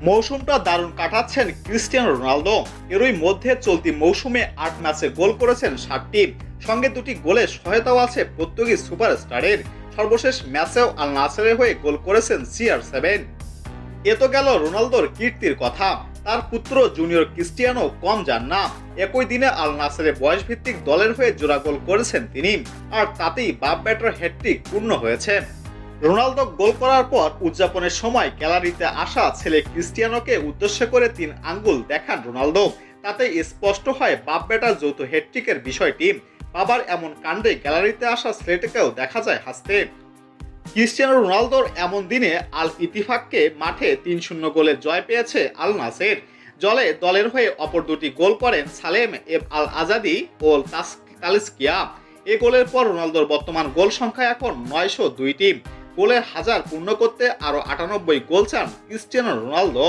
মৌসুমটা দারুণ কাটাচ্ছেন Cristiano Ronaldo. এরই মধ্যে চলতি মৌসুমে ৮ ম্যাচে গোল করেছেন ৭টি, সঙ্গে ২টি গোলে সহায়তাও আছে পর্তুগিজ সুপারস্টারের। সর্বশেষ ম্যাচেও আল নাসেরের হয়ে গোল করেছেন CR7। এ তো গেল রোনালদোর কীর্তির কথা। তার পুত্র জুনিয়র ক্রিস্টিয়ানো কম যান না। একই দিনে আল নাসেরের বয়সভিত্তিক দলের হয়ে জোড়া গোল করেছেন তিনি, আর তাতেই বাপ ব্যাটার হ্যাটট্রিক পূর্ণ হয়েছে। রোনালদো গোল করার পর উদযাপনের সময় গ্যালারিতে আসা ছেলে ক্রিস্টিয়ানোকে উদ্দেশ্য করে ৩ আঙ্গুল দেখান রোনালদো। তাতে স্পষ্ট হয় বাপ বেটার যৌথ হ্যাটট্রিকের বিষয়টি। বাবার এমন কাণ্ডে গ্যালারিতে আসা ছেলেটিকেও দেখা যায় হাসতে। ক্রিস্টিয়ানো রোনালদোর এমন দিনে আল ইতিফাককে মাঠে ৩-০ গোলে জয় পেয়েছে আল নাসের। দলের হয়ে অপর দুটি গোল করেন সালেম আল আজাদি ও তালিস্কিয়া। এ গোলের পর রোনালদোর বর্তমান গোল সংখ্যা এখন ৯০২টি। গোলের হাজার পূর্ণ করতে আরও ৯৮ গোল চান ক্রিস্টিয়ানো রোনালদো।